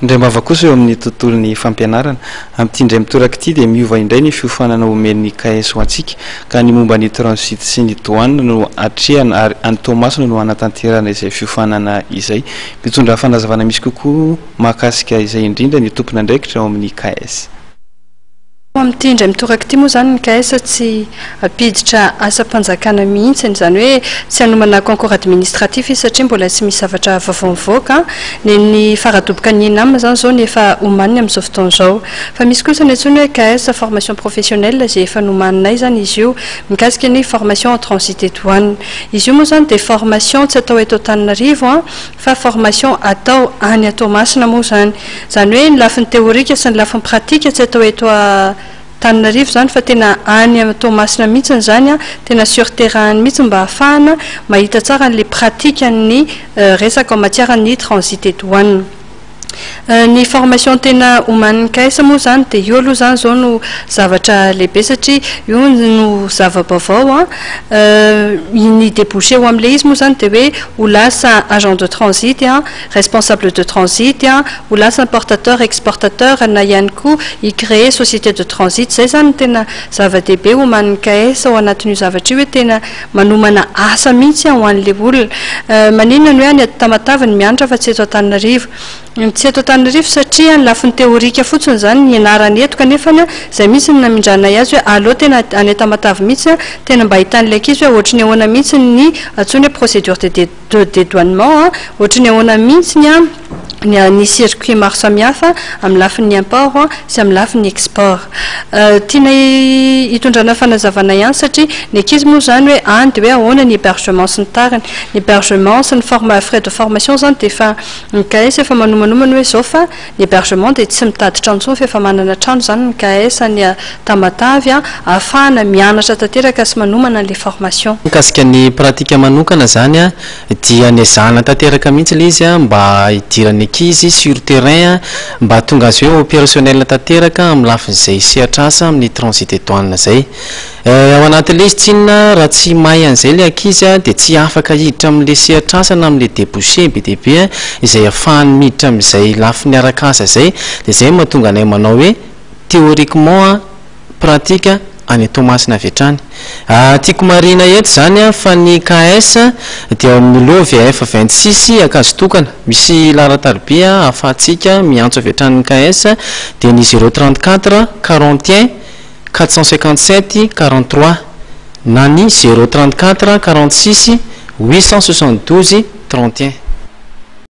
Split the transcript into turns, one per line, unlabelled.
Indray mava kosa eo amin'ny tontolon'ny fampianarana amin'ity indray mitoraka ity dia miova indray ny fiofanana omen'ny KS ho antsika ka ny momba ny transit sy ny douane no atrehana ary any Tomasina no anatanterana izay fiofanana izay. Mitondra fanazavana misy kokoa mahakasika izay indrindra ny tompona andraikitra ao amin'ny KS.
Amin'ity indray mitoraka ity moa zany ny KS tsy apiditra asa-panjakana mihitsy, izany hoe tsy hanomana concours administratif izy satria mbola tsy misy zavatra vavaovoaka. Ny faradoboka ny NAM zany zao ny efa omaniny amin'izao fotoana izao. Fa misy kosa ny antsoina hoe KS formation professionnelle izay efa nomaninay zany izy io mikasika ny formation en transit et douane. Izy io moa zany dia formation tsy atao eto Antananarivo fa formation atao any Toamasina moa zany. Zany hoe ny lafiny théorique sy ny lafiny pratique tsy atao eto Antananarivo zany fa tena any Toamasina mihitsy zany tena sur terrain mihitsy mba ahafahana mahita tsara les pratiques ny resaka en matière ny transit et douane. Ny formation tena oman'ny KS moa zany dia io aloha zany zao no zavatra lehibe satria io no zava-baovao ny débouché ho amin'ilay izy moa zany dia hoe ho lasa agent de transit responsable de transit ho lasa importateur exportateur na ihany koa i-créer société de transit. Zay zany tena zava-dehibe oman'ny KS ao anatin'io zavatra io hoe tena manomana asa mihitsy ho an'ilay olona. Maninona ny hoe any Tamatave ny mianatra fa tsy eto Antananarivo. Tsy eto Antananarivo satria ny lafiny théorique fotsiny zany ny ianarany eto kanefa izay mihitsy namindranay azy hoe aleo tena any Tamatave mihitsy tena mba ahitan'ilay ankizy hoe ohatry ny ahoana mihitsy ny antsoina hoe procédure de dédouanement ohatry ny ahoana mihitsy ny circuit maro samihafa amin'ny lafin'ny import sy amin'ny lafin'ny export. Tiana hitondrana fanazavana ihany satria ny ankizy moa zany hoe any dia hoe ahoana ny hébergement sy ny tariny. Ny hébergement sy ny frais de formation zany dia efa ny KS efa manomanomana hoe zao fa ny hébergement dia tsy mitady trano intsony fa efa manana trano zany ny KS ny Tamatavy ahafahana mianatra tanteraka sy manomana an'ilay formation.
Mikasika ny pratika manokana zany dia niazahana tanteraka mihitsy ilay izy mba hidirany ankizy sur terrain mba tonga azy hoe opérationnel tanteraka amin'ny lafin'izay sehatr'asa amin'ny transit et douane zay. Ao anatin'ilay izy tsinona raha tsy mahay an'izay ilay ankizy dia tsy afaka hiditra amin'ilay sehatr'asa na amin'ilay débouché be dehibe izay ahafahany miditra amin'izay lafin'ny arak'asa zay. Dia zay mahatonga anay manao hoe théoriquement pratique any Toamasina avy hatrany. Tiako marina eto zany fa ny KS dia miloha VF 26 akazo tokana misy laharan-tariby ahafahantsika miantso avy hatrany KS dia ny 034 41 457 43 na ny 034 46 872 31.